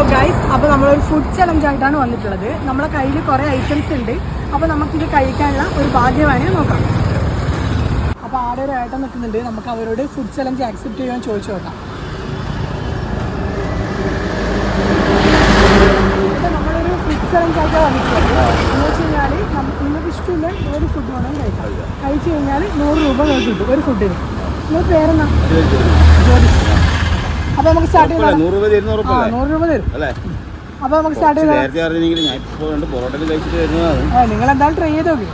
Hello guys, അപ്പോൾ നമ്മളൊരു food challenge ആയിട്ടാണ് വന്നിട്ടുള്ളത്. നമ്മളെ കയ്യിൽ കുറേ ഐറ്റംസ് ഉണ്ട്. അപ്പോൾ നമുക്കിത് കഴിക്കാനുള്ള ഒരു ഭാഗ്യമാണ് നോക്കാം. അപ്പോൾ ആടെ ഒരു ഏട്ടൻ നിൽക്കുന്നുണ്ട്. നമുക്ക് അവരോട് ഫുഡ് ചലഞ്ച് ആക്സെപ്റ്റ് ചെയ്യുമെന്ന് ചോദിച്ചു നോക്കാം. അപ്പോൾ നമ്മളൊരു ഫുഡ് ചലഞ്ച് ആയിട്ടാണ് വന്നിട്ടുള്ളത്. എന്ന് വെച്ച് കഴിഞ്ഞാൽ നിങ്ങൾക്ക് ഇഷ്ടമില്ല ഏത് ഫുഡ് വേണമെങ്കിൽ കഴിക്കാം. കഴിച്ചു കഴിഞ്ഞാൽ 100 രൂപ നിങ്ങൾക്ക് കിട്ടും ഒരു ഫുഡിന്. നിങ്ങൾ പേരെന്നാ? ജോലി. അപ്പോൾ നമുക്ക് സ്റ്റാർട്ട് ചെയ്യാം. 100 രൂപ തരും അല്ലേ? അപ്പോൾ നമുക്ക് സ്റ്റാർട്ട് ചെയ്യാം. നിങ്ങൾ എന്തായാലും ട്രൈ ചെയ്ത് നോക്കി.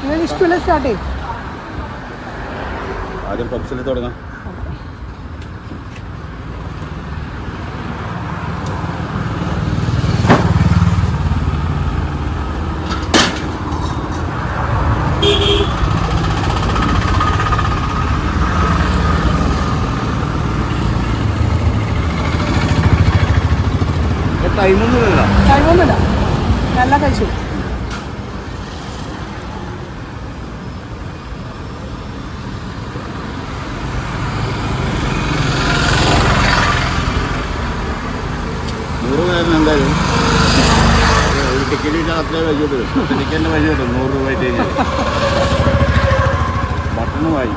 നിങ്ങൾക്ക് ഇഷ്ടമില്ല സ്റ്റാർട്ട് ചെയ്യും. ആദ്യം പപ്സിൽ തുടങ്ങാം. ടൈമൊന്നുമില്ല, നല്ല കഴിച്ചു. എന്തായാലും ഒരു ടിക്കറ്റ് അത്രേ വഴി കിട്ടും. ടിക്കറ്റിൻ്റെ വഴി കിട്ടും 100 രൂപ ആയിട്ട് കഴിഞ്ഞാൽ ബട്ടണ് വായി.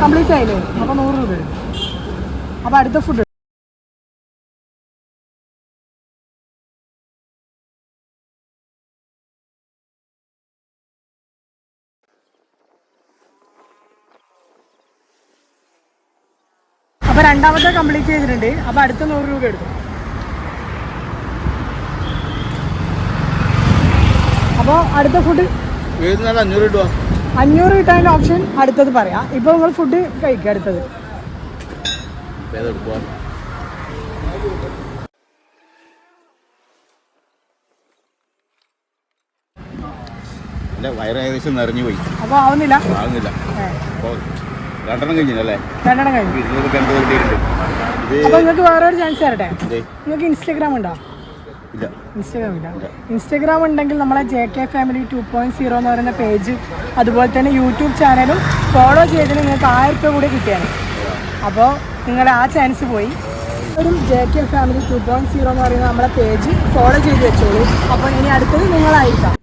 കംപ്ലീറ്റ് ആയില്ലേ? അപ്പോൾ 100 രൂപ. അപ്പോൾ അടുത്ത ഫുഡ് അപ്പോൾ രണ്ടാമത്തെ കംപ്ലീറ്റ് ചെയ്തിട്ടുണ്ട്. അപ്പോൾ അടുത്ത 100 രൂപ എടുക്കും. അപ്പോൾ അടുത്ത ഫുഡ് 500 കിട്ടാനുള്ള ഓപ്ഷൻ അടുത്തത് പറയാം. ഇപ്പോൾ നിങ്ങൾ ഫുഡ് കഴിക്കുക. അടുത്തത് വയറ് ഏകദേശം നിറഞ്ഞു പോയി. അപ്പോൾ ആവുന്നില്ല. രണ്ടെണ്ണം കഴിഞ്ഞല്ലേ? രണ്ടെണ്ണം കഴിഞ്ഞു. അപ്പോൾ നിങ്ങൾക്ക് വേറൊരു ചാൻസ് തരട്ടെ. നിങ്ങൾക്ക് ഇൻസ്റ്റാഗ്രാം ഉണ്ടോ? ഇല്ല. ഇൻസ്റ്റാഗ്രാം ഇല്ല. ഇൻസ്റ്റാഗ്രാം ഉണ്ടെങ്കിൽ നമ്മളെ JK ഫാമിലി 2.0 എന്ന് പറയുന്ന പേജ്, അതുപോലെ തന്നെ യൂട്യൂബ് ചാനലും ഫോളോ ചെയ്തതിന് നിങ്ങൾക്ക് 1000 രൂപ കൂടി കിട്ടിയാണ്. അപ്പോൾ നിങ്ങളുടെ ആ ചാൻസ് പോയി. ഒരു JK ഫാമിലി 2.0 എന്ന് പറയുന്ന നമ്മളെ പേജ് ഫോളോ ചെയ്ത് വെച്ചോളൂ. അപ്പോൾ ഇനി അടുത്തത് നിങ്ങളായിരിക്കാം.